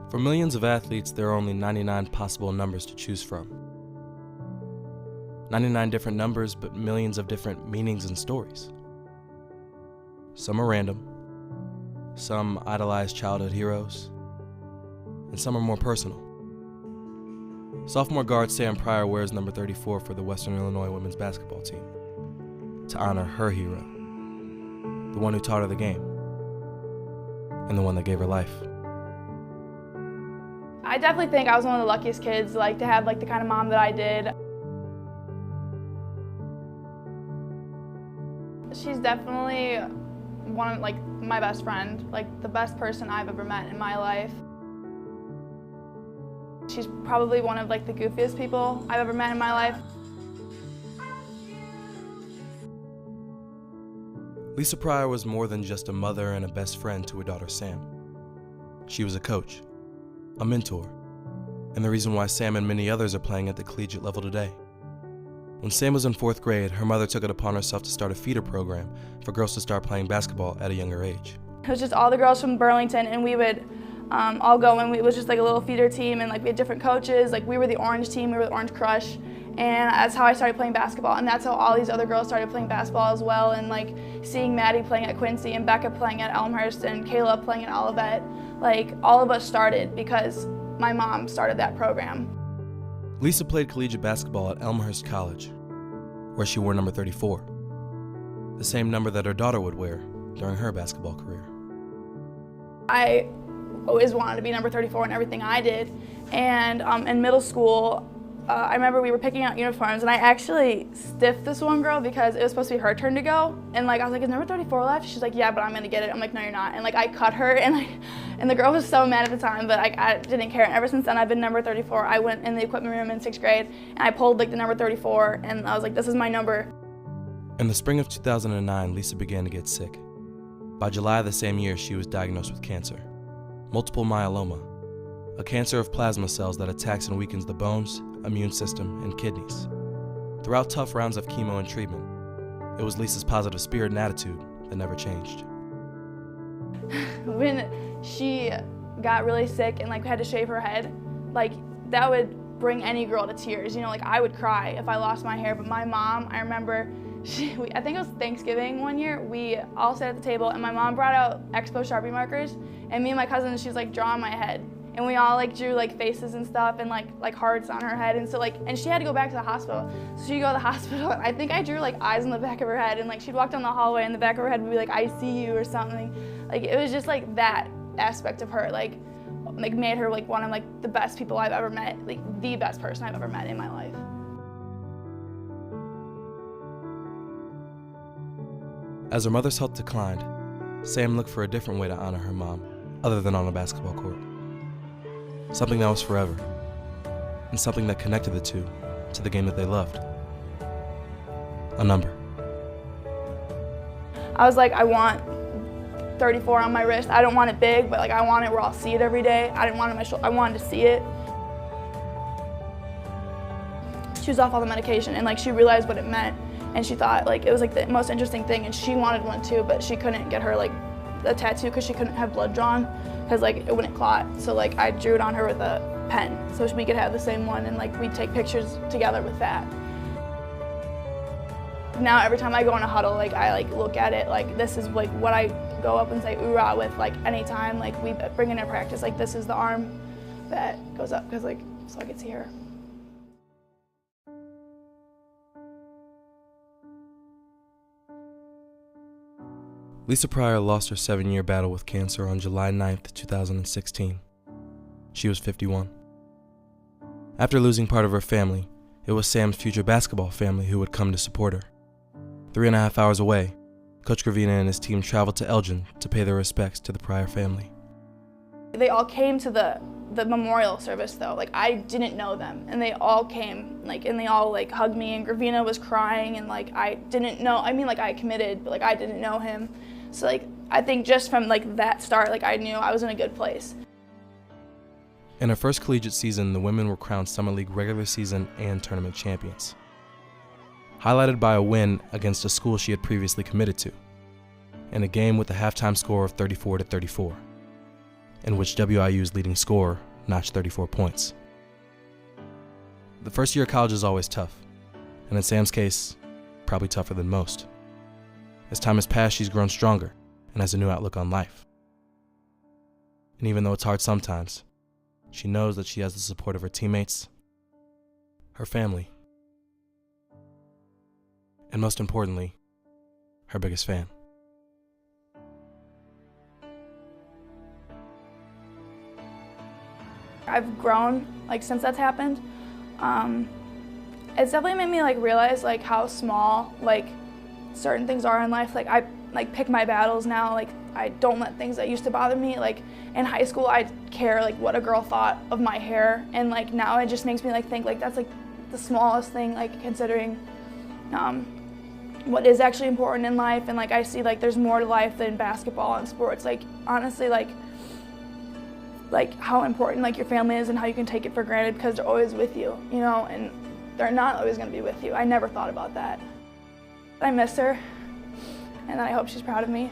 For millions of athletes, there are only 99 possible numbers to choose from. 99 different numbers, but millions of different meanings and stories. Some are random, some idolize childhood heroes, and some are more personal. Sophomore guard Sam Pryor wears number 34 for the Western Illinois women's basketball team to honor her hero, the one who taught her the game, and the one that gave her life. I definitely think I was one of the luckiest kids to have the kind of mom that I did. She's definitely one of my best friend, the best person I've ever met in my life. She's probably one of the goofiest people I've ever met in my life. Lisa Pryor was more than just a mother and a best friend to her daughter Sam. She was a coach, a mentor, and the reason why Sam and many others are playing at the collegiate level today. When Sam was in 4th grade, her mother took it upon herself to start a feeder program for girls to start playing basketball at a younger age. It was just all the girls from Burlington, and we would all go, and it was just a little feeder team, and we had different coaches. We were the orange team, we were the Orange Crush, and that's how I started playing basketball, and that's how all these other girls started playing basketball as well. And seeing Maddie playing at Quincy, and Becca playing at Elmhurst, and Kayla playing at Olivet, all of us started because my mom started that program. Lisa played collegiate basketball at Elmhurst College, where she wore number 34, the same number that her daughter would wear during her basketball career. I always wanted to be number 34 in everything I did, and in middle school, I remember we were picking out uniforms, and I actually stiffed this one girl because it was supposed to be her turn to go, and I was like, is number 34 left? She's like, yeah, but I'm gonna get it. I'm like, no, you're not. And I cut her, and the girl was so mad at the time, but I didn't care. And ever since then, I've been number 34. I went in the equipment room in 6th grade, and I pulled the number 34, and I was like, this is my number. In the spring of 2009, Lisa began to get sick. By July of the same year, she was diagnosed with cancer, multiple myeloma, a cancer of plasma cells that attacks and weakens the bones, immune system, and kidneys. Throughout tough rounds of chemo and treatment, it was Lisa's positive spirit and attitude that never changed. When she got really sick and had to shave her head, that would bring any girl to tears. I would cry if I lost my hair, but my mom, I remember, I think it was Thanksgiving one year, we all sat at the table, and my mom brought out Expo Sharpie markers, and me and my cousin, she was drawing my head. And we all drew faces and stuff, and hearts on her head, and so and she had to go back to the hospital. So she'd go to the hospital, and I think I drew eyes on the back of her head, and she'd walk down the hallway, and the back of her head would be I see you or something. It was just that aspect of her, made her one of the best people I've ever met, the best person I've ever met in my life. As her mother's health declined, Sam looked for a different way to honor her mom, other than on a basketball court. Something that was forever, and something that connected the two to the game that they loved. A number. I was I want 34 on my wrist. I don't want it big, but I want it where I'll see it every day. I didn't want it on my shoulder. I wanted to see it. She was off all the medication, and she realized what it meant, and she thought it was the most interesting thing, and she wanted one too, but she couldn't get her a tattoo because she couldn't have blood drawn because it wouldn't clot. So I drew it on her with a pen so we could have the same one, and we'd take pictures together with that. Now every time I go in a huddle, I look at it this is what I go up and say oorah with anytime we bring in a practice, this is the arm that goes up because so I could see her. Lisa Pryor lost her 7-year battle with cancer on July 9th, 2016. She was 51. After losing part of her family, it was Sam's future basketball family who would come to support her. 3.5 hours away, Coach Gravina and his team traveled to Elgin to pay their respects to the Pryor family. They all came to the memorial service though. I didn't know them, and they all came, and they all hugged me, and Gravina was crying, and I didn't know, I committed, but I didn't know him. So I think just from that start, I knew I was in a good place. In her first collegiate season, the women were crowned Summer League regular season and tournament champions, highlighted by a win against a school she had previously committed to, in a game with a halftime score of 34-34. in which WIU's leading scorer notched 34 points. The first year of college is always tough, and in Sam's case, probably tougher than most. As time has passed, she's grown stronger and has a new outlook on life. And even though it's hard sometimes, she knows that she has the support of her teammates, her family, and most importantly, her biggest fan. I've grown since that's happened. It's definitely made me realize how small certain things are in life. I pick my battles now. I don't let things that used to bother me. In high school, I'd care what a girl thought of my hair, and now it just makes me think that's the smallest thing, considering what is actually important in life. And I see there's more to life than basketball and sports. Honestly, how important your family is and how you can take it for granted because they're always with you, and they're not always going to be with you. I never thought about that. I miss her, and I hope she's proud of me.